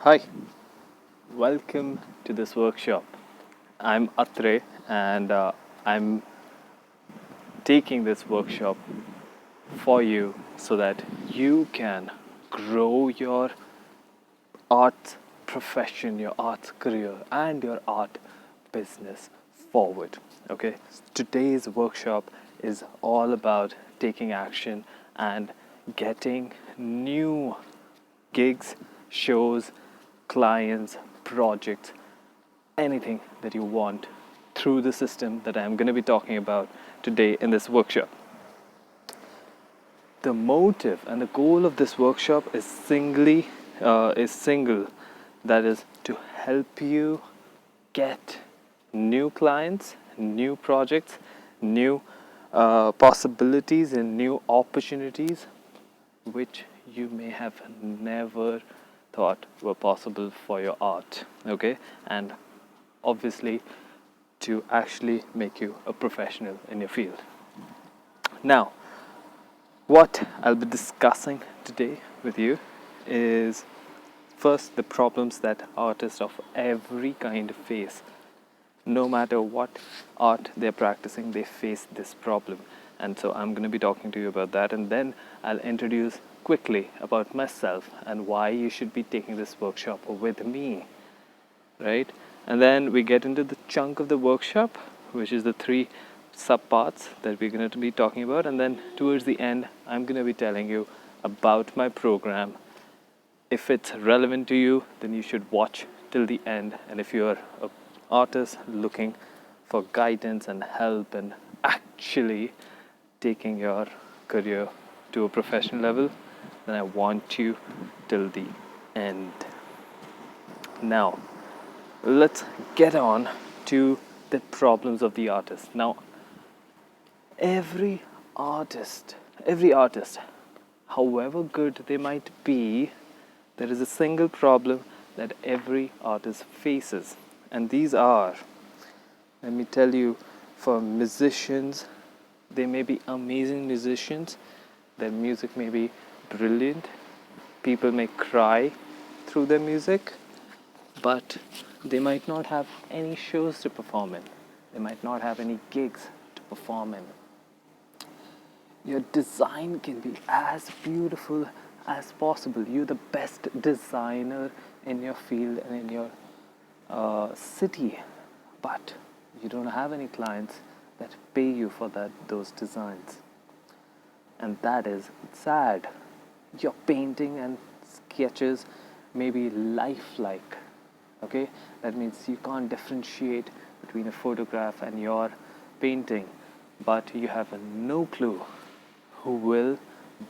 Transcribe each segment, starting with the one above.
Hi, welcome to this workshop. I'm Atre and I'm taking this workshop for you so that you can grow your art profession, your art career, and your art business forward. Okay, today's workshop is all about taking action and getting new gigs, shows, clients, projects, anything that you want through the system that I'm going to be talking about today in this workshop. The motive and the goal of this workshop is single, that is to help you get new clients, new projects, new possibilities and new opportunities which you may have never thought were possible for your art. Okay, and obviously to actually make you a professional in your field. Now, what I'll be discussing today with you is first the problems that artists of every kind face. No matter what art they're practicing, they face this problem. And so I'm going to be talking to you about that, and then I'll introduce quickly about myself and why you should be taking this workshop with me, right? And then we get into the chunk of the workshop, which is the three subparts that we're going to be talking about. And then towards the end, I'm going to be telling you about my program. If it's relevant to you, then you should watch till the end. And if you're an artist looking for guidance and help and actually taking your career to a professional level, then I want you till the end. Now, let's get on to the problems of the artist. Now, every artist, however good they might be, there is a single problem that every artist faces. And these are, let me tell you, for musicians, they may be amazing musicians, their music may be brilliant, people may cry through their music, but they might not have any shows to perform in. They might not have any gigs to perform in. Your design can be as beautiful as possible. You're the best designer in your field and in your city, but you don't have any clients that pay you for those designs. And that is sad. Your painting and sketches may be lifelike. Okay, that means you can't differentiate between a photograph and your painting, but you have no clue who will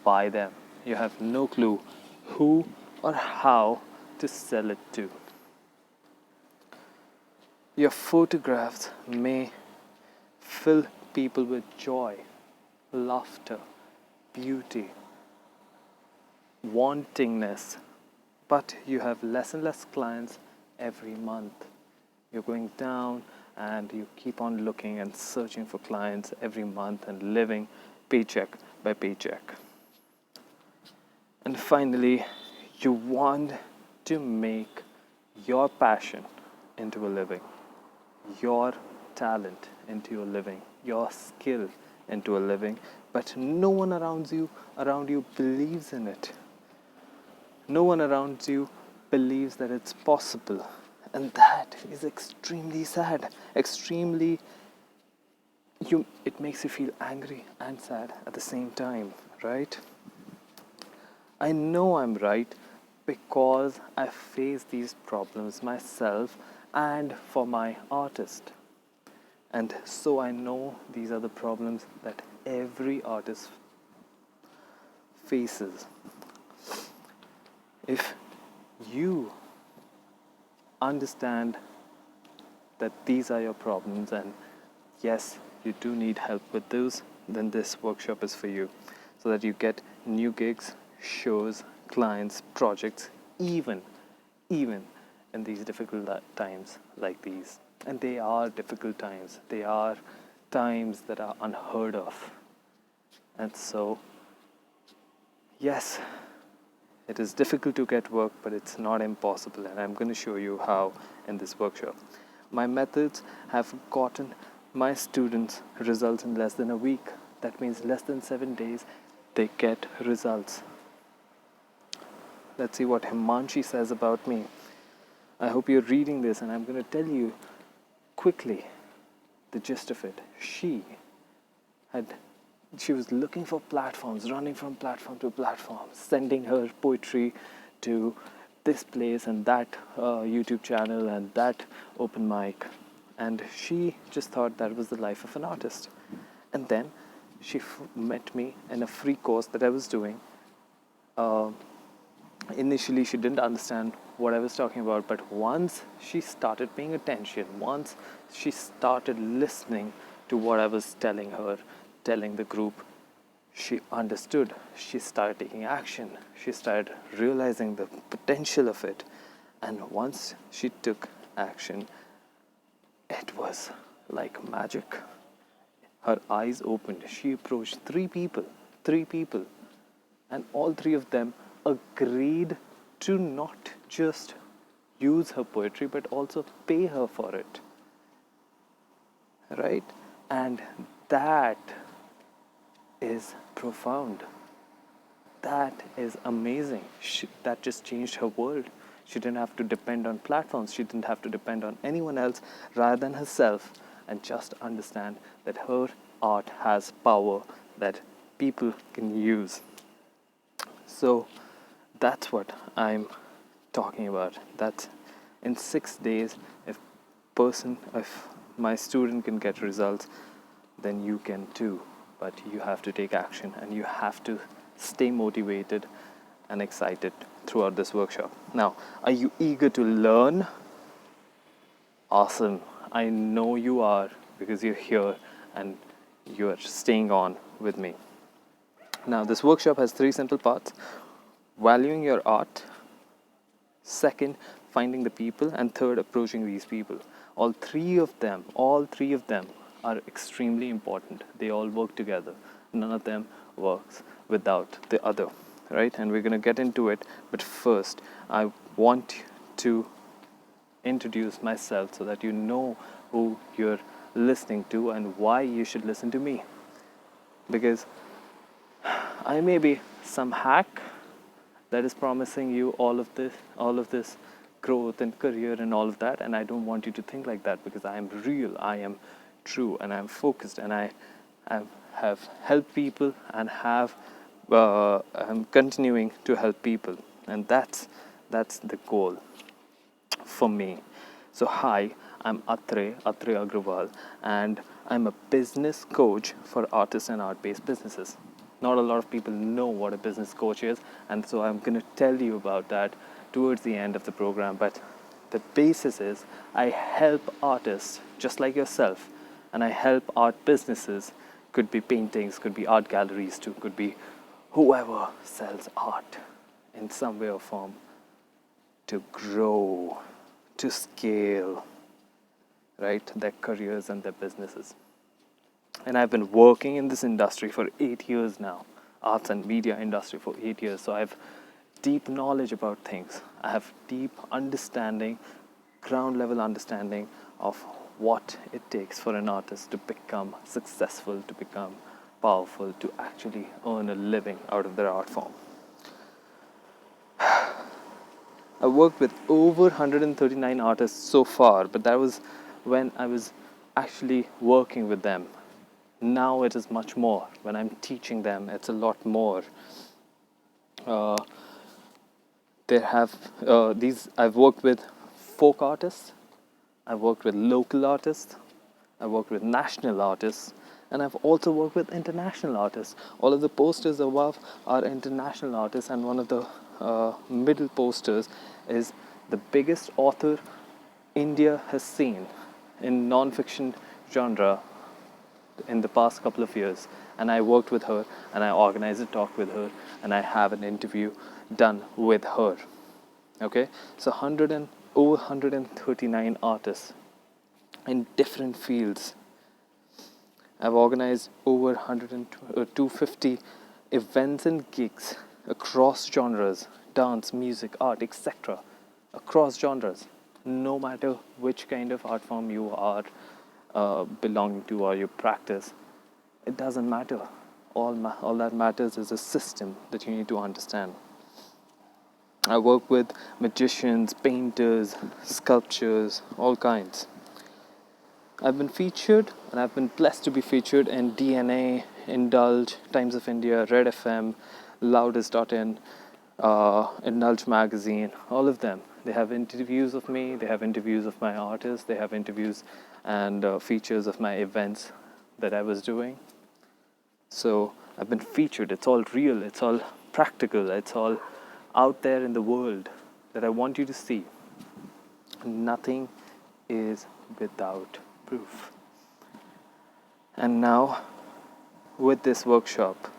buy them. You have no clue who or how to sell it to. Your photographs may fill people with joy, laughter, beauty, wantingness, but you have less and less clients every month. You're going down and you keep on looking and searching for clients every month and living paycheck by paycheck. And finally, you want to make your passion into a living, your talent into a living, your skill into a living, but no one around you believes in it. No one around you believes that it's possible, and that is extremely sad. It makes you feel angry and sad at the same time, right? I know I'm right because I face these problems myself and for my artist. And so I know these are the problems that every artist faces. If you understand that these are your problems and yes, you do need help with those, then this workshop is for you, so that you get new gigs, shows, clients, projects, even in these difficult times like these. And they are difficult times. They are times that are unheard of. And so, yes, It is difficult to get work, but it's not impossible, and I'm going to show you how in this workshop. My methods have gotten my students results in less than a week. That means less than 7 days they get results. Let's see what Himanshi says about me. I hope you're reading this, and I'm going to tell you quickly the gist of it. She was looking for platforms, running from platform to platform, sending her poetry to this place and that YouTube channel and that open mic, and she just thought that was the life of an artist. And then she met me in a free course that I was doing. Initially she didn't understand what I was talking about, but once she started paying attention, once she started listening to what I was telling her, telling the group, she understood. She started taking action. She started realizing the potential of it. And once she took action, it was like magic. Her eyes opened. She approached three people, and all three of them agreed to not just use her poetry but also pay her for it. Right? And that is profound. That is amazing. That just changed her world. She didn't have to depend on platforms. She didn't have to depend on anyone else rather than herself, and just understand that her art has power that people can use. So that's what I'm talking about. That's in 6 days, if my student can get results, then you can too. But you have to take action, and you have to stay motivated and excited throughout this workshop. Now, are you eager to learn? Awesome. I know you are, because you're here and you're staying on with me. Now, this workshop has 3 simple parts: valuing your art, second, finding the people, and third, approaching these people. All three of them are extremely important. They all work together. None of them works without the other, right? And we're going to get into it. But first, I want to introduce myself so that you know who you're listening to and why you should listen to me. Because I may be some hack that is promising you all of this growth and career and all of that, and I don't want you to think like that, because I am real, I am true, and I am focused, and I have helped people, and I'm continuing to help people, and that's the goal for me. So hi, I'm Atre Agrawal, and I'm a business coach for artists and art-based businesses. Not a lot of people know what a business coach is, and so I'm going to tell you about that towards the end of the program. But the basis is I help artists just like yourself, and I help art businesses. Could be paintings, could be art galleries too, could be whoever sells art in some way or form, to grow, to scale, right, their careers and their businesses. And I've been working in this industry for 8 years now, arts and media industry for 8 years. So I have deep knowledge about things. I have deep understanding, ground level understanding of what it takes for an artist to become successful, to become powerful, to actually earn a living out of their art form. I worked with over 139 artists so far, but that was when I was actually working with them. Now it is much more. When I'm teaching them, it's a lot more. I've worked with folk artists, I've worked with local artists, I've worked with national artists, and I've also worked with international artists. All of the posters above are international artists, and one of the middle posters is the biggest author India has seen in non-fiction genre in the past couple of years. And I worked with her, and I organized a talk with her, and I have an interview done with her. Okay, so over 139 artists in different fields. I've organized over 250 events and gigs across genres, dance, music, art, etc., across genres, no matter which kind of art form you are belonging to or you practice. It doesn't matter. All that matters is a system that you need to understand. I work with magicians, painters, sculptors, all kinds. I've been featured, and I've been blessed to be featured in DNA, Indulge, Times of India, Red FM, Loudest.in, Indulge magazine, all of them. They have interviews of me, they have interviews of my artists, they have interviews and features of my events that I was doing. So I've been featured. It's all real, it's all practical, it's all out there in the world that I want you to see. Nothing is without proof. And now, with this workshop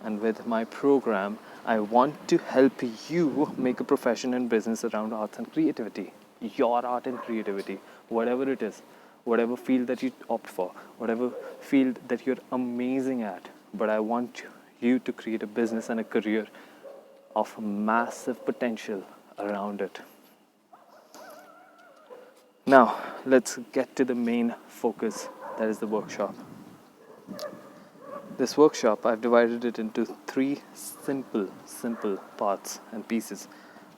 and with my program, I want to help you make a profession and business around arts and creativity. Your art and creativity, whatever it is, whatever field that you opt for, whatever field that you're amazing at. But I want you to create a business and a career of massive potential around it. Now, let's get to the main focus, that is the workshop. This workshop, I've divided it into 3 simple parts and pieces.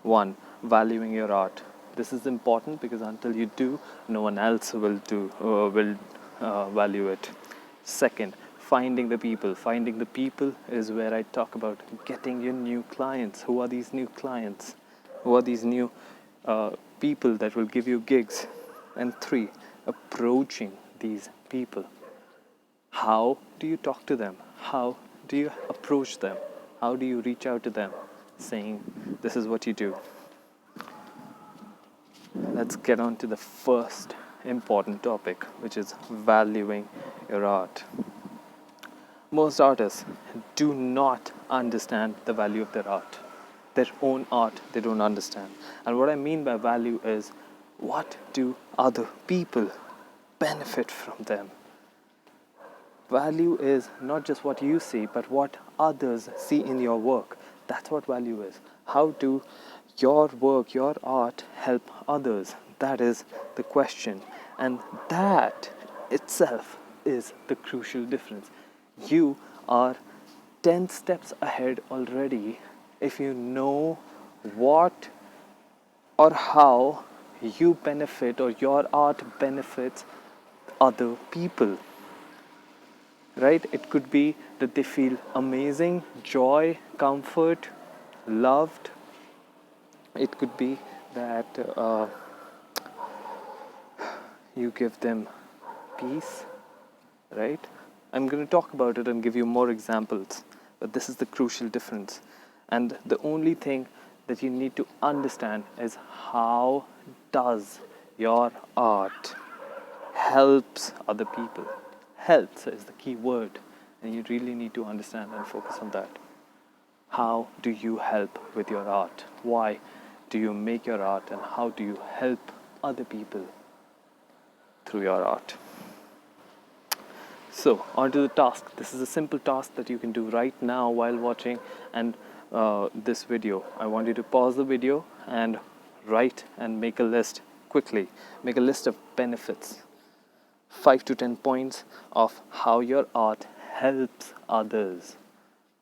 1, valuing your art. This is important because until you do, no one else will value it. 2nd, finding the people. Finding the people is where I talk about getting your new clients. Who are these new clients? Who are these new people that will give you gigs? And 3, approaching these people. How do you talk to them? How do you approach them? How do you reach out to them saying, this is what you do? Let's get on to the first important topic, which is valuing your art. Most artists do not understand the value of their art. Their own art, they don't understand. And what I mean by value is, what do other people benefit from them? Value is not just what you see, but what others see in your work. That's what value is. How do your work, your art help others? That is the question. And that itself is the crucial difference. You are 10 steps ahead already if you know what or how you benefit or your art benefits other people. Right? It could be that they feel amazing, joy, comfort, loved. It could be that you give them peace, right? I'm going to talk about it and give you more examples, but this is the crucial difference. And the only thing that you need to understand is how does your art helps other people. Helps is the key word, and you really need to understand and focus on that. How do you help with your art? Why do you make your art, and how do you help other people through your art? So, on to the task. This is a simple task that you can do right now while watching and this video. I want you to pause the video and write and make a list quickly. Make a list of benefits. 5 to 10 points of how your art helps others.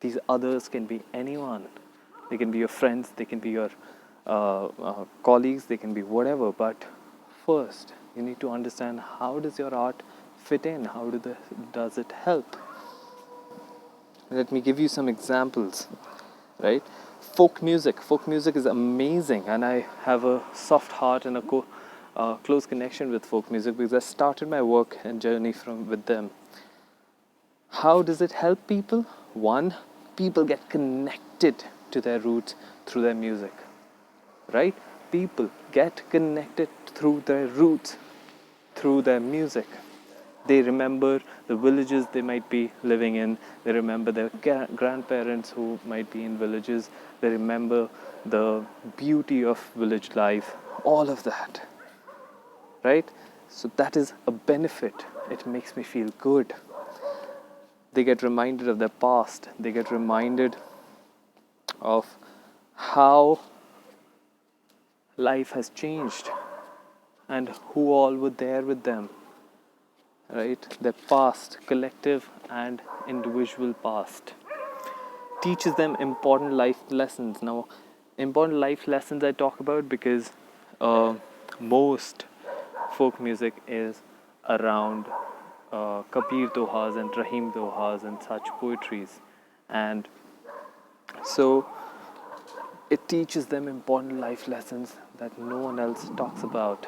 These others can be anyone. They can be your friends, they can be your colleagues, they can be whatever. But first, you need to understand, how does your art fit in? How does it help? Let me give you some examples. Right? Folk music is amazing, and I have a soft heart and a close connection with folk music because I started my work and journey with them. How does it help people? 1, people get connected to their roots through their music. Right? People get connected through their roots through their music. They remember the villages they might be living in. They remember their grandparents who might be in villages. They remember the beauty of village life. All of that. Right? So that is a benefit. It makes me feel good. They get reminded of their past. They get reminded of how life has changed and who all were there with them, right? Their past, collective and individual past, teaches them important life lessons. Now, important life lessons I talk about because most folk music is around Kabir Dohas and Rahim Dohas and such poetries, and so it teaches them important life lessons that no one else talks about,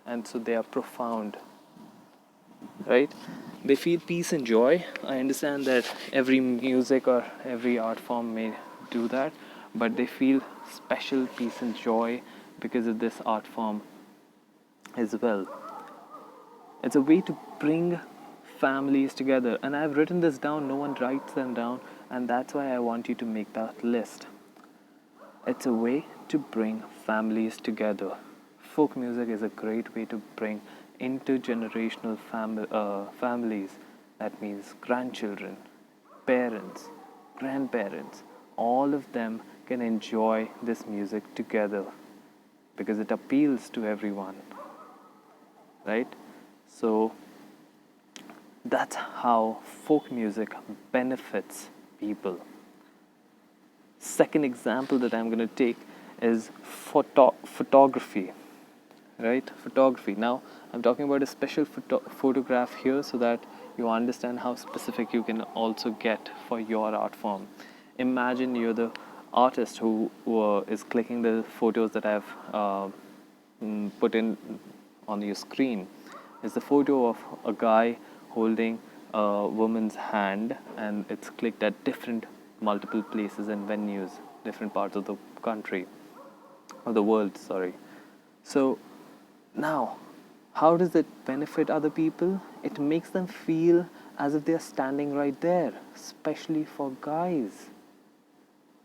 and so they are profound, right? They feel peace and joy. I understand that every music or every art form may do that, but they feel special peace and joy because of this art form as well. It's a way to bring families together, and I've written this down. No one writes them down, and that's why I want you to make that list. It's a way to bring families together. Folk music is a great way to bring intergenerational families. That means grandchildren, parents, grandparents, all of them can enjoy this music together because it appeals to everyone, right? So that's how folk music benefits people. Second example that I'm going to take is photography, right? Photography. Now, I'm talking about a special photograph here so that you understand how specific you can also get for your art form. Imagine you're the artist who is clicking the photos that I've put in on your screen. It's the photo of a guy holding a woman's hand, and it's clicked at different multiple places and venues, different parts of the country, of the world, sorry. So now, how does it benefit other people? It makes them feel as if they're standing right there, especially for guys,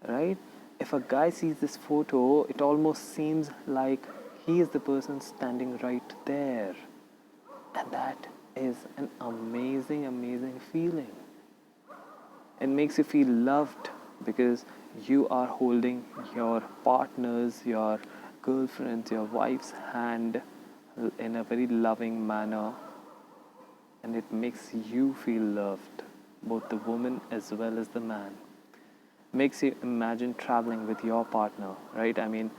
right? If a guy sees this photo, it almost seems like he is the person standing right there. And that is an amazing, amazing feeling. It makes you feel loved because you are holding your partner's, your girlfriend's, your wife's hand in a very loving manner, and it makes you feel loved, both the woman as well as the man. Makes you imagine traveling with your partner, right? I mean,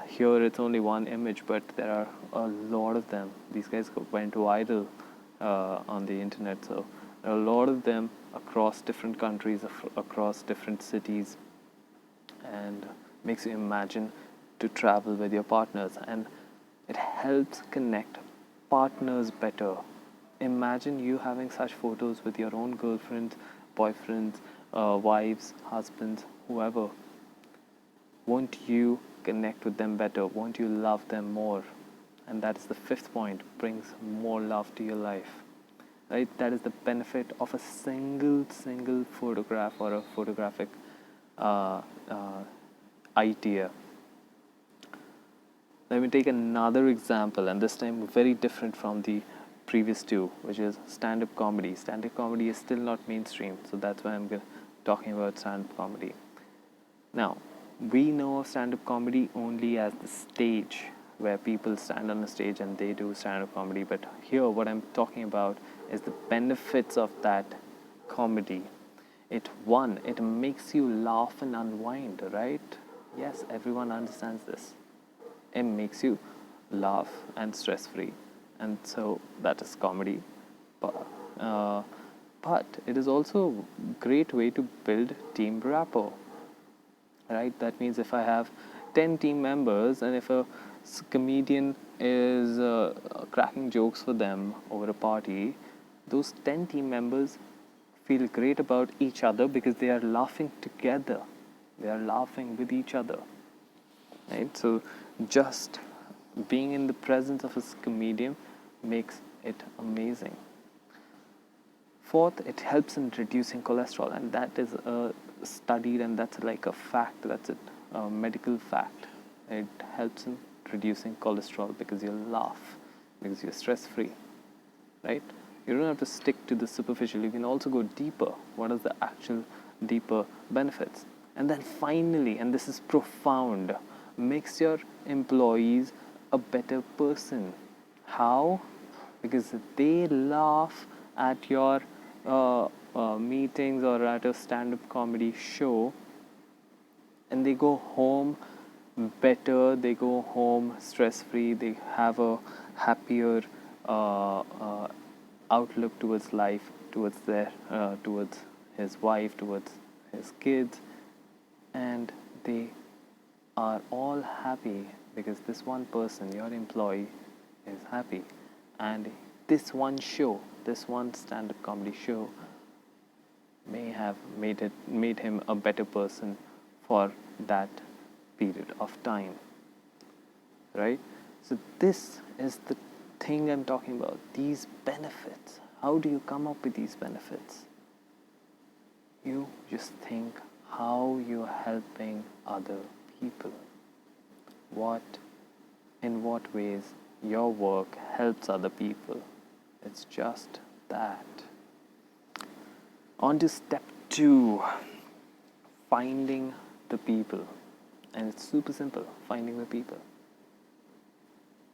here it's only one image, but there are a lot of them. These guys went viral on the internet, so there are a lot of them across different countries, across different cities, and makes you imagine to travel with your partners, and it helps connect partners better. Imagine you having such photos with your own girlfriends, boyfriends, wives, husbands, whoever. Won't you connect with them better? Won't you love them more? And that is the fifth point, brings more love to your life. Right? That is the benefit of a single photograph or a photographic idea. Let me take another example, and this time very different from the previous two, which is stand-up comedy. Stand-up comedy is still not mainstream, so that's why I'm talking about stand-up comedy. Now, we know of stand-up comedy only as the stage, where people stand on a stage and they do stand-up comedy, but here what I'm talking about is the benefits of that comedy. It makes you laugh and unwind, right? Yes, everyone understands this. It makes you laugh and stress-free, and so that is comedy. But it is also a great way to build team rapport, right? That means if I have 10 team members, and if a comedian is cracking jokes for them over a party, those 10 team members feel great about each other because they are laughing together. They are laughing with each other, right? So just being in the presence of a comedian makes it amazing. Fourth, it helps in reducing cholesterol, and that is studied, and that's like a fact. That's a medical fact. It helps in reducing cholesterol because you laugh, because you're stress-free, right? You don't have to stick to the superficial. You can also go deeper. What are the actual deeper benefits? And then finally, and this is profound, makes your employees a better person. How? Because they laugh at your meetings or at a stand-up comedy show, and they go home better, they go home stress free, they have a happier outlook towards life, towards his wife, towards his kids, and they are all happy because this one person, your employee, is happy. And this one stand-up comedy show may have made him a better person for that period of time, right? So this is the thing I'm talking about, these benefits. How do you come up with these benefits? You just think how you're helping other people. In what ways your work helps other people. It's just that. On to step 2, finding the people. And it's super simple, finding the people.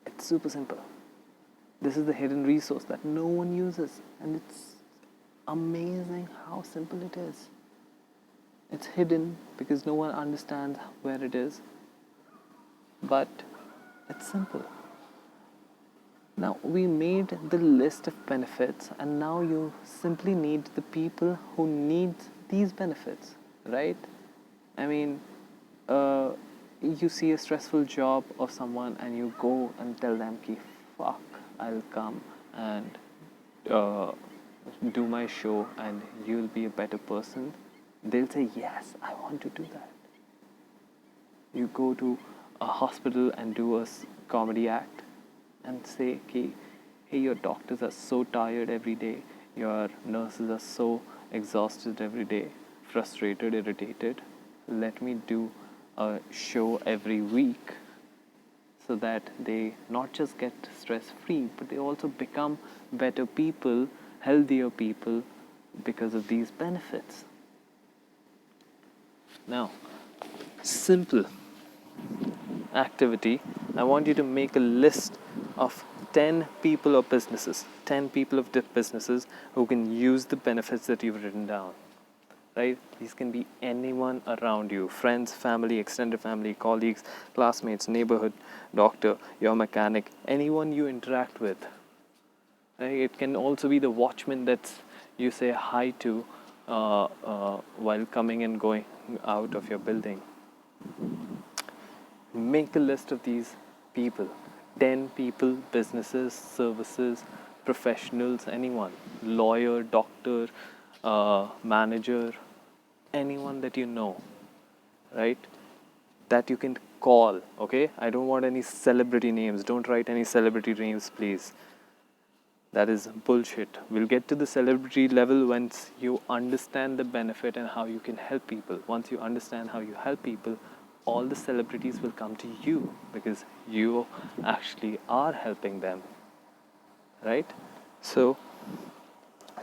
It's super simple. This is the hidden resource that no one uses, and it's amazing how simple it is. It's hidden because no one understands where it is, but it's simple. Now we made the list of benefits, and now you simply need the people who need these benefits, right? I mean, you see a stressful job of someone and you go and tell them, ki, fuck, I'll come and do my show and you'll be a better person. They'll say, yes, I want to do that. You go to a hospital and do a comedy act and say, hey, your doctors are so tired every day, your nurses are so exhausted every day, frustrated, irritated. Let me do a show every week so that they not just get stress free, but they also become better people, healthier people because of these benefits. Now, simple activity, I want you to make a list of 10 people or businesses, 10 people of businesses who can use the benefits that you've written down, right? These can be anyone around you, friends, family, extended family, colleagues, classmates, neighborhood, doctor, your mechanic, anyone you interact with. Right? It can also be the watchman that you say hi to while coming and going out of your building. Make a list of these people, 10 people, businesses, services, professionals, anyone, lawyer, doctor, manager, anyone that you know, right, that you can call. Okay, I don't want any celebrity names, don't write any celebrity names, please. That is bullshit. We'll get to the celebrity level once you understand the benefit and how you can help people. Once you understand how you help people, all the celebrities will come to you because you actually are helping them, right? So,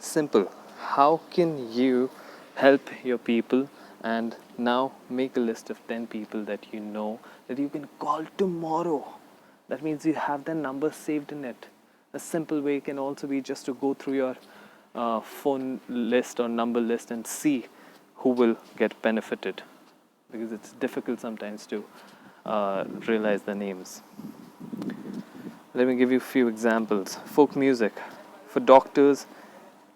simple. How can you help your people? And now make a list of 10 people that you know that you can call tomorrow. That means you have their number saved in it. A simple way can also be just to go through your phone list or number list and see who will get benefited, because it's difficult sometimes to realize the names. Let me give you a few examples. Folk music. For doctors,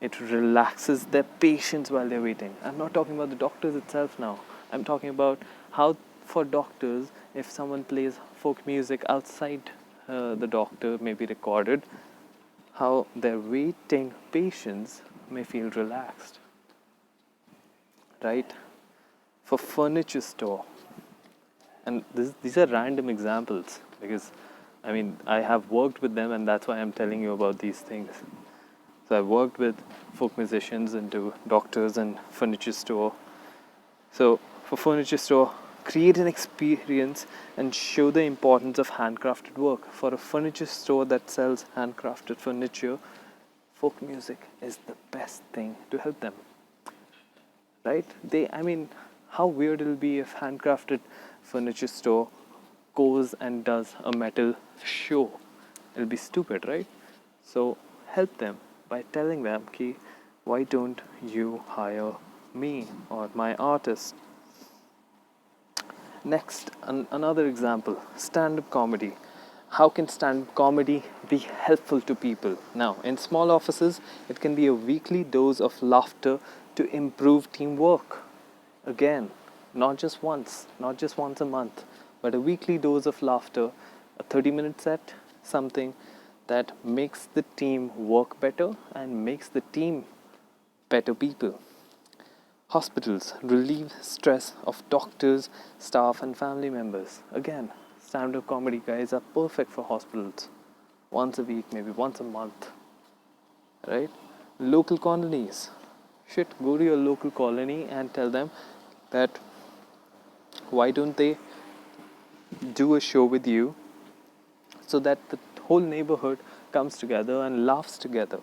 it relaxes their patients while they're waiting. I'm not talking about the doctors itself now. I'm talking about how, for doctors, if someone plays folk music outside the doctor, may be recorded, how their waiting patients may feel relaxed. Right? For furniture store, and these are random examples because I have worked with them, and that's why I'm telling you about these things. So I've worked with folk musicians into doctors and furniture store. So for furniture store, create an experience and show the importance of handcrafted work. For a furniture store that sells handcrafted furniture, folk music is the best thing to help them. Right? How weird it'll be if handcrafted furniture store goes and does a metal show. It'll be stupid, right? So help them by telling them, ki, why don't you hire me or my artist? Next, another example, stand-up comedy. How can stand-up comedy be helpful to people? Now, in small offices, it can be a weekly dose of laughter to improve teamwork. Again, not just once a month, but a weekly dose of laughter, a 30-minute set, something that makes the team work better and makes the team better people. Hospitals relieve stress of doctors, staff, and family members. Again, stand up comedy guys are perfect for hospitals. Once a week, maybe once a month. Right? Local colonies. Shit, go to your local colony and tell them that why don't they do a show with you so that the whole neighborhood comes together and laughs together.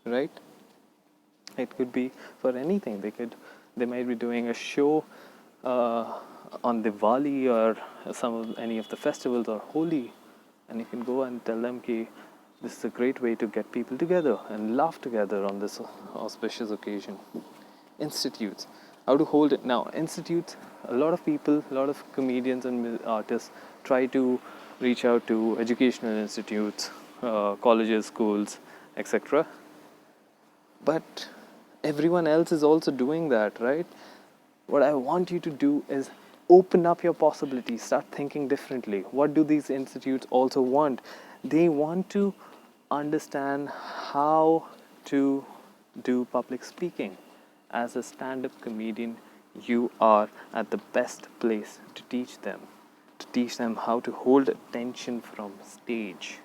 Right? It could be for anything. They might be doing a show on Diwali or any of the festivals or Holi, and you can go and tell them ki this is a great way to get people together and laugh together on this auspicious occasion. Institutes, how to hold it now. Institutes, a lot of people, a lot of comedians and artists try to reach out to educational institutes, colleges, schools, etc. But everyone else is also doing that, right? What I want you to do is open up your possibilities, start thinking differently. What do these institutes also want? They want to understand how to do public speaking. As a stand-up comedian, you are at the best place to teach them how to hold attention from stage,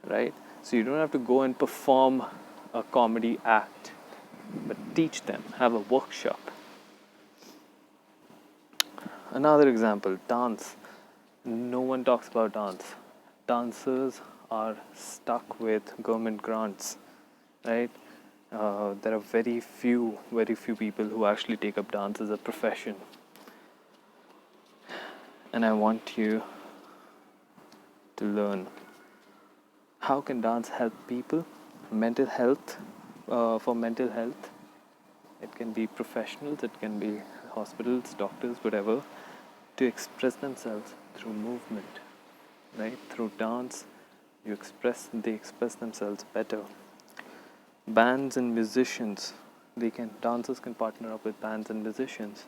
right? So you don't have to go and perform a comedy act, but teach them, have a workshop. Another example, dance. No one talks about dance. Dancers are stuck with government grants, right? There are very few people who actually take up dance as a profession. And I want you to learn, how can dance help people? Mental health, for mental health, it can be professionals, it can be hospitals, doctors, whatever, to express themselves through movement, right? Through dance, they express themselves better. Bands and musicians, dancers can partner up with bands and musicians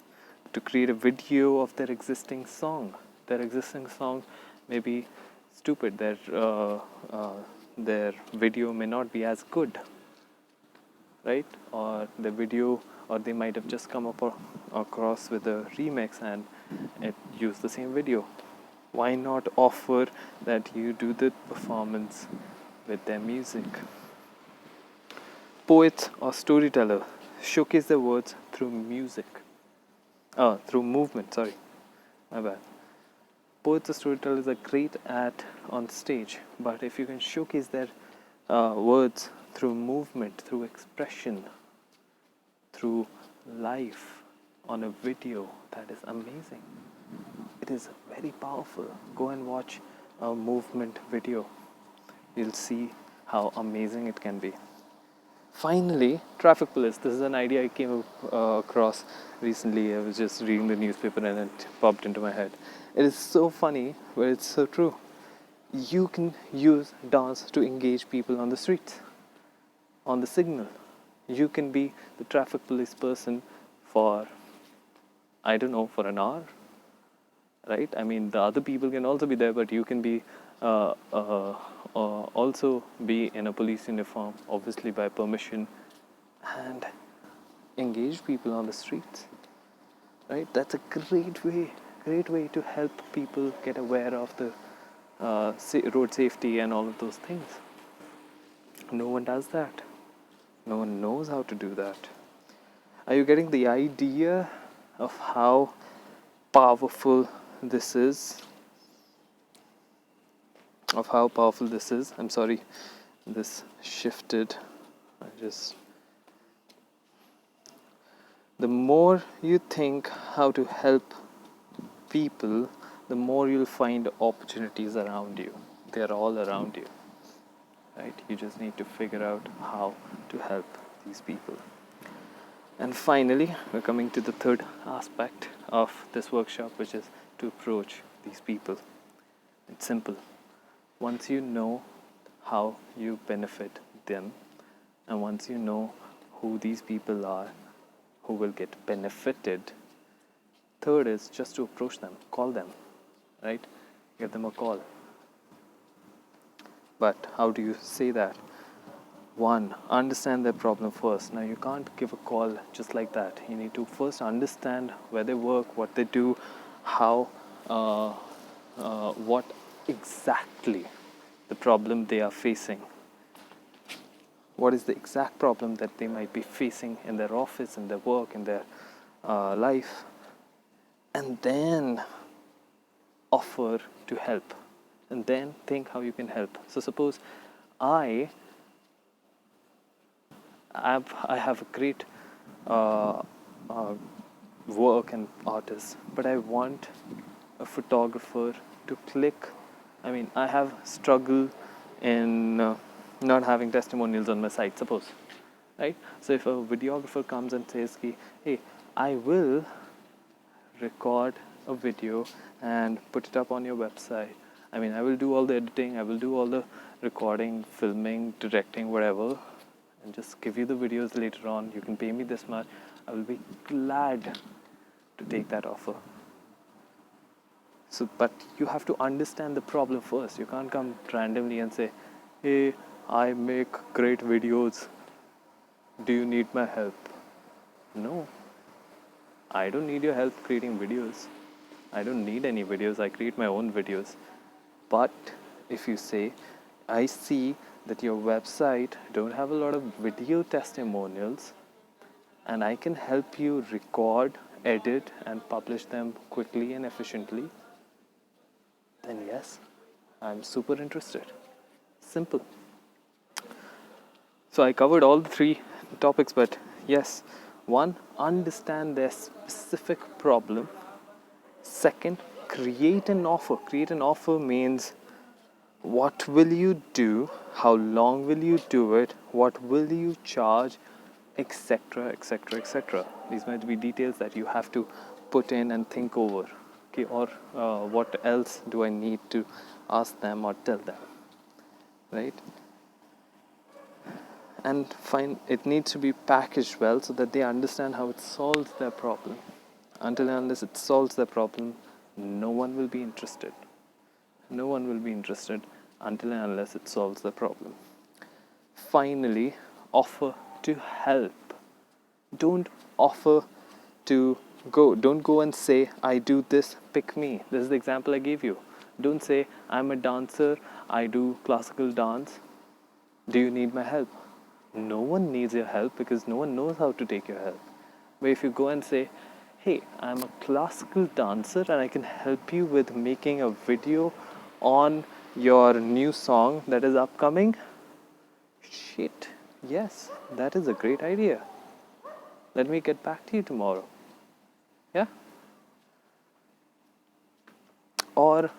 to create a video of their existing song. Their existing song may be stupid. Their video may not be as good, right? Or they might have just come across with a remix and it used the same video. Why not offer that you do the performance with their music? Poets or storyteller showcase their words through movement. Sorry, my bad. Poets or storytellers are great at on stage, but if you can showcase their words through movement, through expression, through life on a video, that is amazing. It is very powerful. Go and watch a movement video. You'll see how amazing it can be. Finally, traffic police. This is an idea I came across recently. I was just reading the newspaper and it popped into my head. It is so funny, but it's so true. You can use dance to engage people on the streets, on the signal. You can be the traffic police person for, I don't know, for an hour, right? I mean, the other people can also be there, but you can be also be in a police uniform, obviously by permission, and engage people on the streets, right? That's a great way to help people get aware of the road safety and all of those things. No one does that. No one knows how to do that. Are you getting the idea of how powerful this is? I'm sorry, this shifted. The more you think how to help people, the more you'll find opportunities around you. They're all around you, right? You just need to figure out how to help these people. And finally, we're coming to the third aspect of this workshop, which is to approach these people. It's simple. Once you know how you benefit them, and once you know who these people are who will get benefited, third is just to approach them, call them, right? Give them a call. But how do you say that? One, understand their problem first. Now, you can't give a call just like that. You need to first understand where they work, what they do, how, what exactly the problem they are facing. What is the exact problem that they might be facing in their office, in their work, in their life, and then offer to help, and then think how you can help. So suppose I have a great work and artist, but I want a photographer to click. I mean, I have struggle in not having testimonials on my site, suppose, right? So if a videographer comes and says, hey, I will record a video and put it up on your website. I mean, I will do all the editing, I will do all the recording, filming, directing, whatever, and just give you the videos later on. You can pay me this much. I will be glad to take that offer. So, but you have to understand the problem first. You can't come randomly and say, hey, I make great videos. Do you need my help? No. I don't need your help creating videos. I don't need any videos. I create my own videos. But if you say, I see that your website don't have a lot of video testimonials, and I can help you record, edit, and publish them quickly and efficiently, then yes, I'm super interested. Simple. So I covered all the three topics, but yes, one, understand their specific problem. Second, create an offer. Create an offer means what will you do, how long will you do it, what will you charge, etc., etc., etc. These might be details that you have to put in and think over. Okay, or what else do I need to ask them or tell them, right? And it needs to be packaged well so that they understand how it solves their problem. Until and unless it solves their problem, no one will be interested. No one will be interested until and unless it solves the problem. Finally, offer to help. Don't offer to go. Don't go and say, I do this, pick me. This is the example I gave you. Don't say, I'm a dancer, I do classical dance. Do you need my help? No one needs your help because no one knows how to take your help. But if you go and say, hey, I'm a classical dancer and I can help you with making a video on your new song that is upcoming. Shit, yes, that is a great idea. Let me get back to you tomorrow. Yeah? Or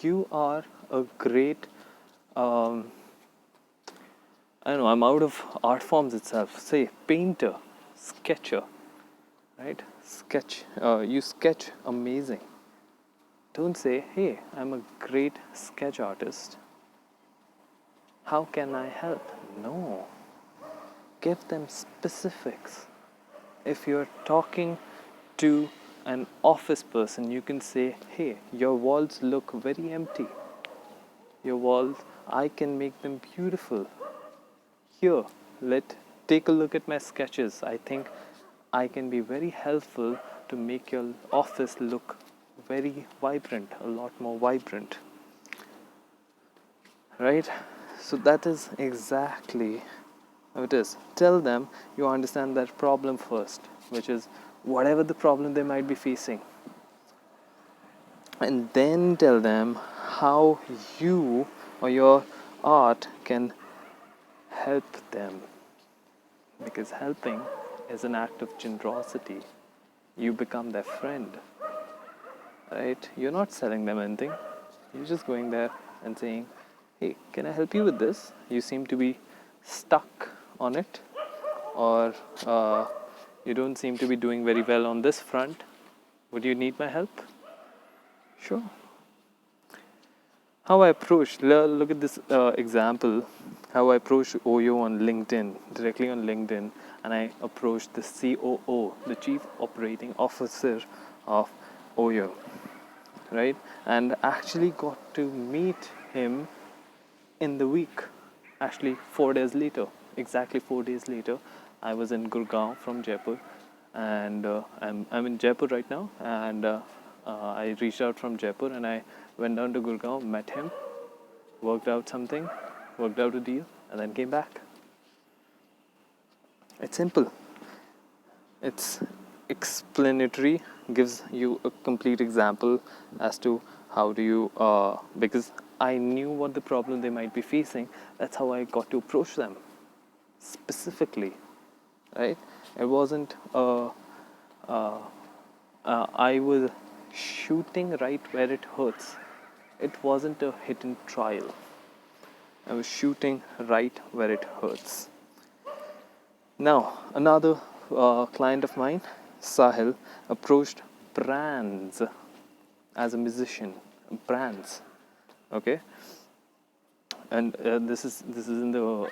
you are a great, I don't know, I'm out of art forms itself. Say, painter, sketcher, right? You sketch amazing. Don't say, hey, I'm a great sketch artist. How can I help? No. Give them specifics. If you're talking to an office person, you can say, hey, your walls look very empty. Your walls, I can make them beautiful. Here, take a look at my sketches. I think I can be very helpful to make your office look very vibrant, a lot more vibrant. Right? So that is exactly how it is. Tell them you understand that problem first, which is whatever the problem they might be facing. And then tell them how you or your art can help them. Because helping is an act of generosity. You become their friend, right? You're not selling them anything. You're just going there and saying, hey, can I help you with this? You seem to be stuck on it, or you don't seem to be doing very well on this front. Would you need my help? Sure. How I approached, look at this example, how I approached Oyo on LinkedIn, directly on LinkedIn, and I approached the COO, the Chief Operating Officer of Oyo, right? And actually got to meet him in the week, actually 4 days later, exactly 4 days later. I was in Gurgaon from Jaipur, and I'm in Jaipur right now, and I reached out from Jaipur and I went down to Gurgaon, met him, worked out something, worked out a deal, and then came back. It's simple. It's explanatory, gives you a complete example as to how do you, because I knew what the problem they might be facing. That's how I got to approach them specifically, right? It wasn't I was shooting right where it hurts. It wasn't a hidden trial. I was shooting right where it hurts. Now, another client of mine, Sahil, approached brands as a musician. Brands, okay, and this is in the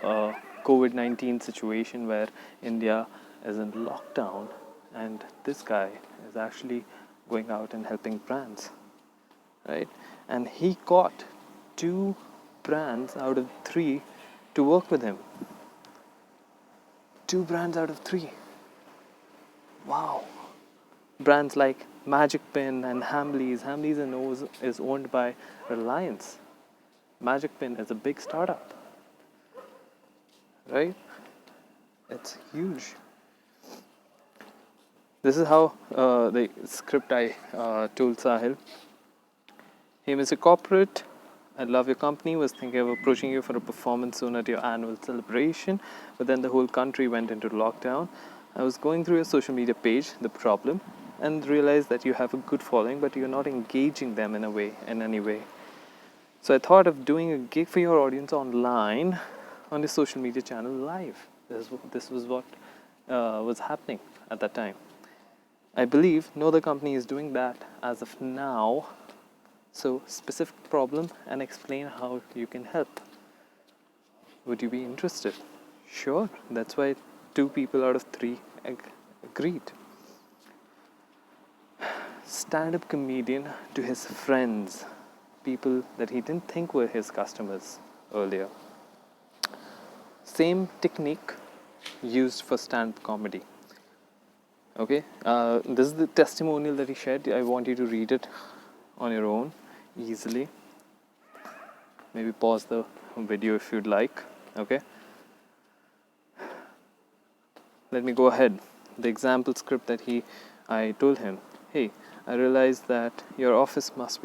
COVID-19 situation where India is in lockdown, and this guy is actually going out and helping brands, right? And he got 2 brands out of 3 to work with him. 2 brands out of 3. Wow. Brands like Magic Pin and Hamleys. Hamleys is owned by Reliance. Magic Pin is a big startup, right? It's huge. This is how the script I told Sahil. Hey, Mr. Corporate, I love your company. Was thinking of approaching you for a performance soon at your annual celebration, but then the whole country went into lockdown. I was going through your social media page, the problem, and realized that you have a good following, but you're not engaging them in any way. So I thought of doing a gig for your audience online on the social media channel live. This was what was happening at that time. I believe no other company is doing that as of now. So, specific problem and explain how you can help. Would you be interested? Sure. That's why 2 people out of 3 agreed. Stand-up comedian to his friends, people that he didn't think were his customers earlier. Same technique used for stand-up comedy. Okay, this is the testimonial that he shared. I want you to read it on your own, easily. Maybe pause the video if you'd like. Okay. Let me go ahead. The example script that I told him, hey, I realized that your office must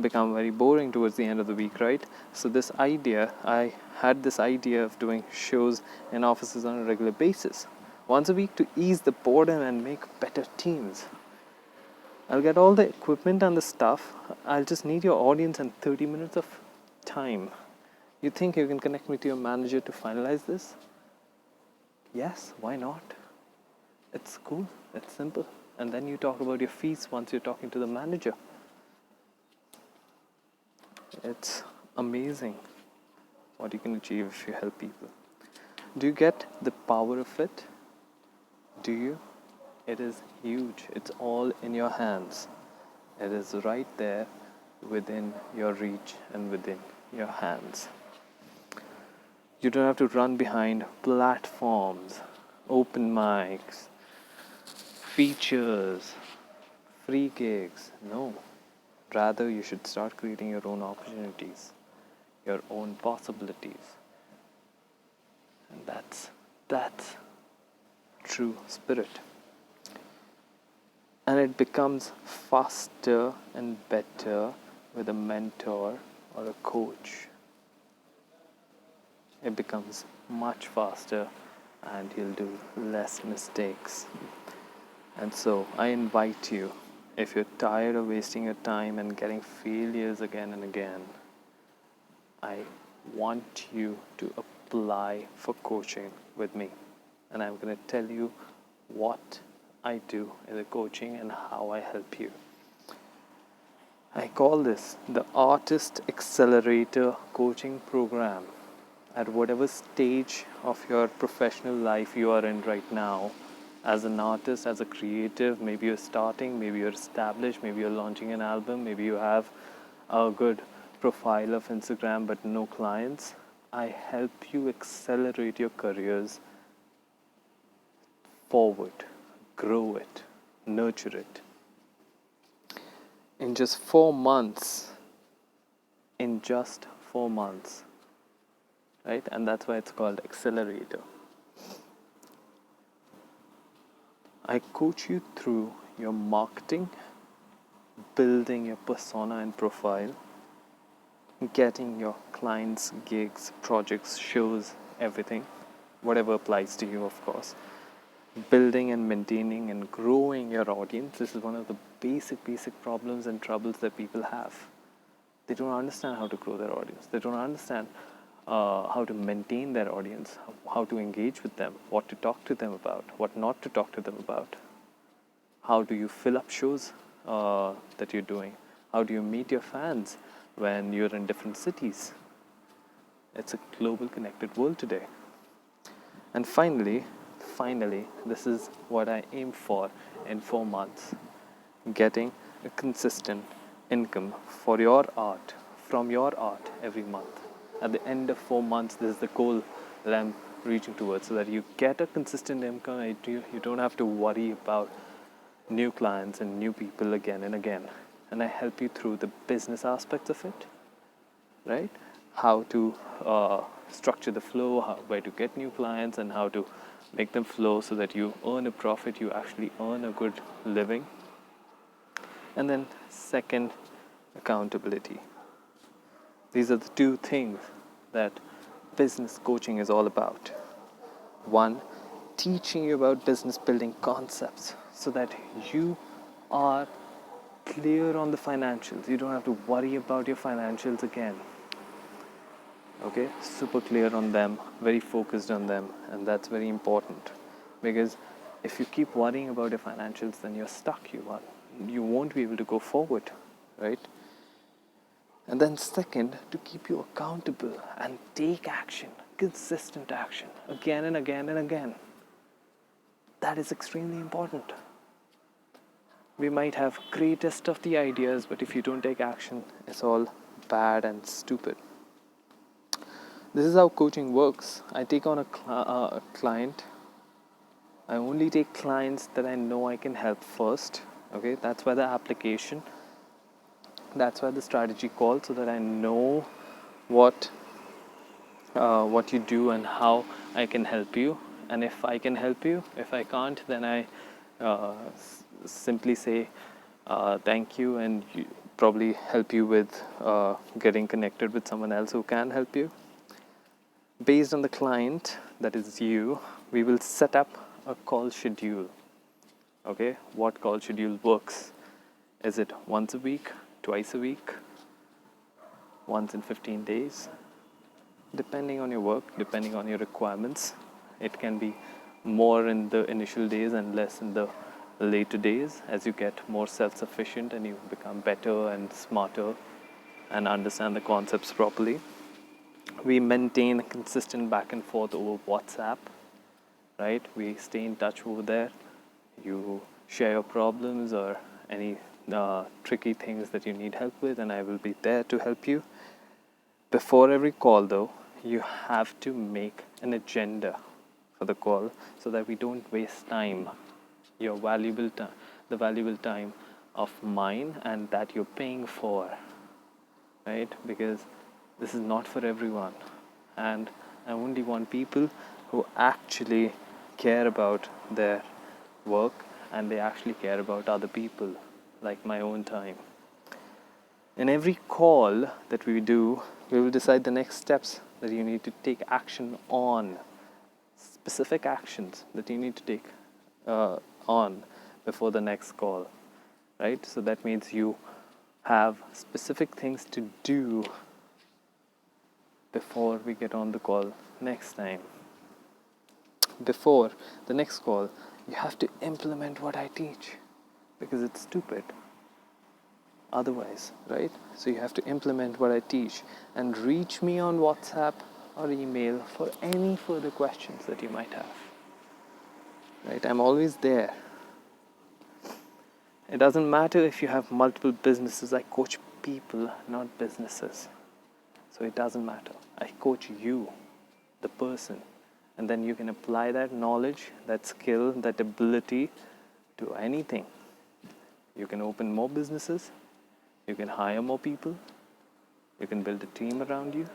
become very boring towards the end of the week, right? So I had this idea of doing shows in offices on a regular basis, once a week, to ease the boredom and make better teams. I'll get all the equipment and the stuff. I'll just need your audience and 30 minutes of time. You think you can connect me to your manager to finalize this? Yes, why not? It's cool, it's simple. And then you talk about your fees once you're talking to the manager. It's amazing what you can achieve if you help people. Do you get the power of it? Do you? It is huge. It's all in your hands. It is right there within your reach and within your hands. You don't have to run behind platforms, open mics, features, free gigs. No. Rather, you should start creating your own opportunities, your own possibilities. And that's true spirit. And it becomes faster and better with a mentor or a coach. It becomes much faster and you'll do less mistakes. And so I invite you, if you're tired of wasting your time and getting failures again and again, I want you to apply for coaching with me. And I'm going to tell you what I do in the coaching and how I help you. I call this the Artist Accelerator Coaching Program. At whatever stage of your professional life you are in right now, as an artist, as a creative, maybe you're starting, maybe you're established, maybe you're launching an album, maybe you have a good profile of Instagram but no clients, I help you accelerate your careers forward, grow it, nurture it. In just 4 months, right? And that's why it's called Accelerator. I coach you through your marketing, building your persona and profile, getting your clients, gigs, projects, shows, everything, whatever applies to you, of course. Building and maintaining and growing your audience. This is one of the basic problems and troubles that people have. They don't understand how to grow their audience. They don't understand how to maintain their audience, how to engage with them, what to talk to them about, what not to talk to them about. How do you fill up shows that you're doing? How do you meet your fans when you're in different cities? It's a global connected world today. And finally, this is what I aim for in 4 months. Getting a consistent income for your art, from your art every month. At the end of 4 months, this is the goal that I'm reaching towards, so that you get a consistent income and you don't have to worry about new clients and new people again and again. And I help you through the business aspects of it, right? How to structure the flow, where to get new clients, and how to make them flow so that you earn a profit, you actually earn a good living. And then second, accountability. These are the two things that business coaching is all about. One, teaching you about business building concepts so that you are clear on the financials. You don't have to worry about your financials again. Okay, super clear on them, very focused on them, and that's very important, because if you keep worrying about your financials, then you're stuck. You won't be able to go forward, right? And then second, to keep you accountable and take action, consistent action, again and again and again. That is extremely important. We might have greatest of the ideas, but if you don't take action, it's all bad and stupid. This is how coaching works. I take on a client. I only take clients that I know I can help first. Okay, that's why the application. That's why the strategy call, so that I know what you do and how I can help you. And if I can help you, if I can't, then I simply say thank you, and probably help you with getting connected with someone else who can help you. Based on the client, that is you, we will set up a call schedule. Okay, what call schedule works? Is it once a week, twice a week, once in 15 days? Depending on your work, depending on your requirements. It can be more in the initial days and less in the later days, as you get more self-sufficient and you become better and smarter and understand the concepts properly. We maintain a consistent back and forth over WhatsApp, right? We stay in touch over there. You share your problems or any tricky things that you need help with, and I will be there to help you. Before every call, though, you have to make an agenda for the call so that we don't waste time, your valuable time, the valuable time of mine, and that you're paying for, right? Because this is not for everyone, and I only want people who actually care about their work and they actually care about other people, like my own time. In every call that we do, we will decide the next steps that you need to take action on, specific actions that you need to take on before the next call, right? So that means you have specific things to do before we get on the call next time. Before the next call, you have to implement what I teach, because it's stupid otherwise, right? So you have to implement what I teach, and reach me on WhatsApp or email for any further questions that you might have, right? I'm always there. It doesn't matter if you have multiple businesses. I coach people, not businesses. So it doesn't matter. I coach you, the person, and then you can apply that knowledge, that skill, that ability to anything. You can open more businesses, you can hire more people, you can build a team around you,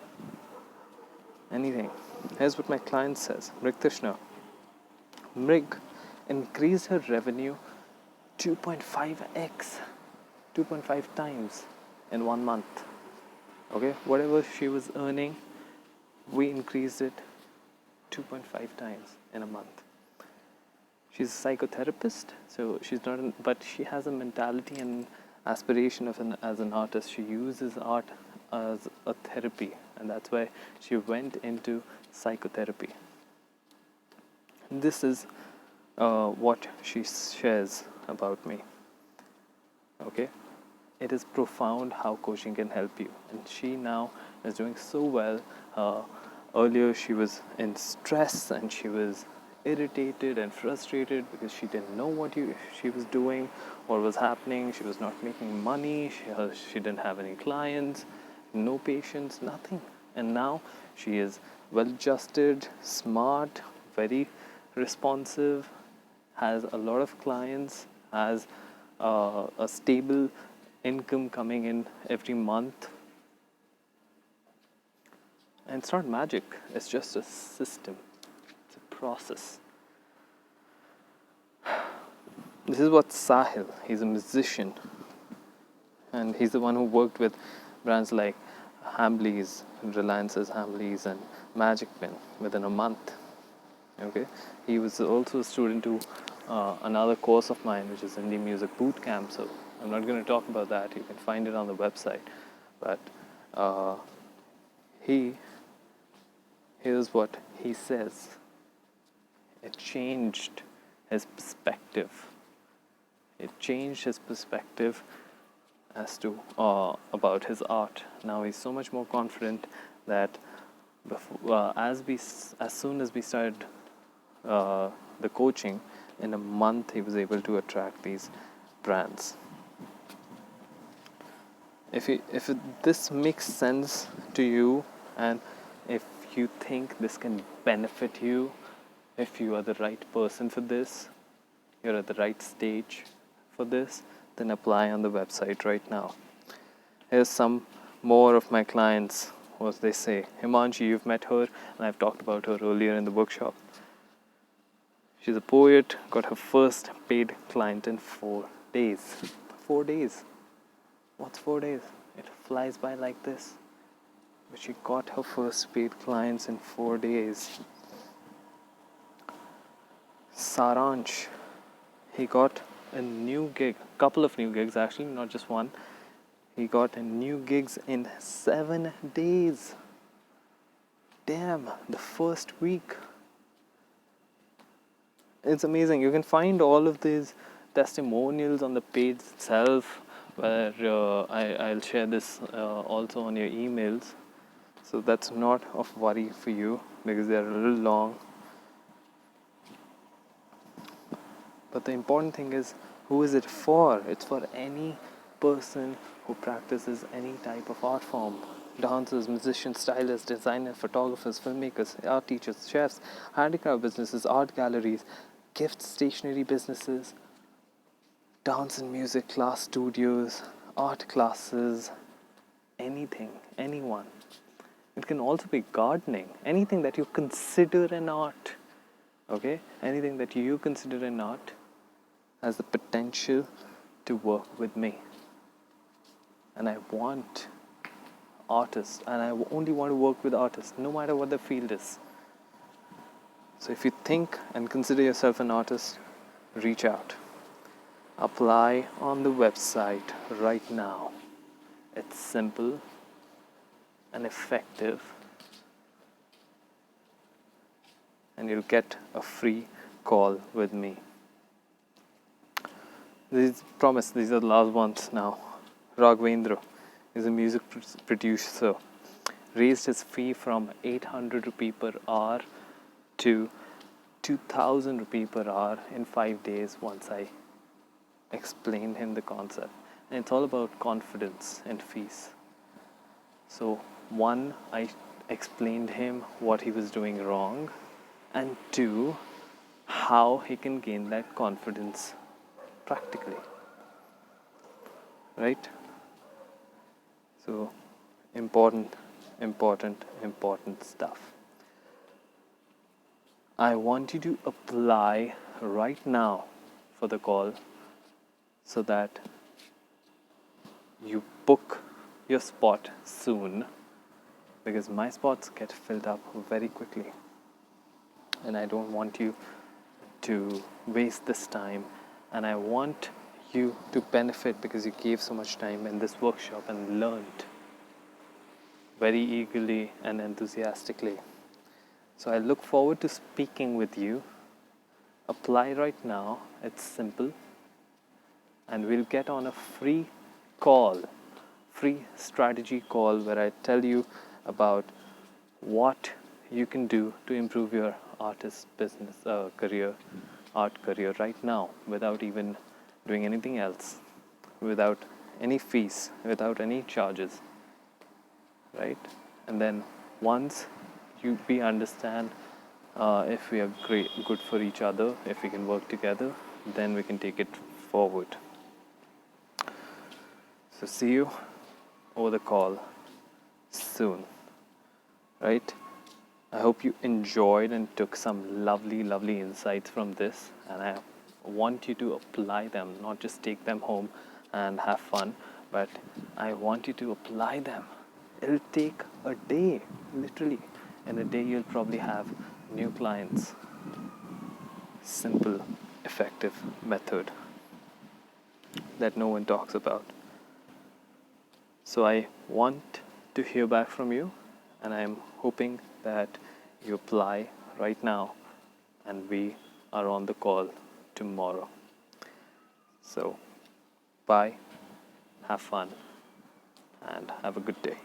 anything. Here's what my client says. Mrig Tishna. Mrig increased her revenue 2.5x, 2.5 times in 1 month. Okay, whatever she was earning, we increased it 2.5 times in a month. She's a psychotherapist, so she's not, but she has a mentality and aspiration of as an artist. She uses art as a therapy, and that's why she went into psychotherapy. This is what she shares about me. Okay, it is profound how coaching can help you, and she now is doing so well. Earlier she was in stress and she was irritated and frustrated because she didn't know what she was doing, what was happening. She was not making money, she didn't have any clients, no patients, nothing. And now she is well adjusted, smart, very responsive, has a lot of clients, has a stable income coming in every month. And it's not magic, it's just a system, it's a process. This is what Sahil, he's a musician, and he's the one who worked with brands like Hamleys, Reliance's Hamleys and Magic Pen within a month. Okay, he was also a student to another course of mine, which is Indie Music Boot Camp. So I'm not going to talk about that. You can find it on the website. But here's what he says. It changed his perspective. It changed his perspective as to about his art. Now he's so much more confident that as soon as we started the coaching, in a month he was able to attract these brands. If this makes sense to you, and if you think this can benefit you, if you are the right person for this, you're at the right stage for this, then apply on the website right now. Here's some more of my clients, what they say. Himanshi, you've met her, and I've talked about her earlier in the workshop. She's a poet, got her first paid client in 4 days. 4 days. What's 4 days? It flies by like this. But she got her first paid clients in 4 days. Saransh, he got a new gig, couple of new gigs actually, not just one. He got a new gigs in 7 days. Damn, the first week. It's amazing. You can find all of these testimonials on the page itself, where I'll share this also on your emails. So that's not of worry for you, because they're a little long. But the important thing is, who is it for? It's for any person who practices any type of art form. Dancers, musicians, stylists, designers, photographers, filmmakers, art teachers, chefs, handicraft businesses, art galleries, gift stationery businesses, dance and music class studios, art classes, anything, anyone. It can also be gardening, anything that you consider an art. Okay? Anything that you consider an art has the potential to work with me. And I want artists, and I only want to work with artists, no matter what the field is. So if you think and consider yourself an artist, reach out. Apply on the website right now. It's simple and effective, and you'll get a free call with me. Promise, these are the last ones now. Raghavendra is a music producer. Raised his fee from 800 rupee per hour to 2000 rupee per hour in 5 days once I explained him the concept. And it's all about confidence and fees. So, one, I explained him what he was doing wrong, and two, how he can gain that confidence practically. Right? So, important stuff. I want you to apply right now for the call so that you book your spot soon, because my spots get filled up very quickly and I don't want you to waste this time, and I want you to benefit because you gave so much time in this workshop and learned very eagerly and enthusiastically. So I look forward to speaking with you. Apply right now, it's simple, and we'll get on a free strategy call where I tell you about what you can do to improve your artist business art career right now, without even doing anything else, without any fees, without any charges, right? And then once we understand if we are good for each other, if we can work together, then we can take it forward. So see you over the call soon, right? I hope you enjoyed and took some lovely insights from this, and I want you to apply them, not just take them home and have fun, but I want you to apply them. It'll take a day, literally. In a day, you'll probably have new clients. Simple, effective method that no one talks about. So I want to hear back from you, and I'm hoping that you apply right now, and we are on the call tomorrow. So bye, have fun, and have a good day.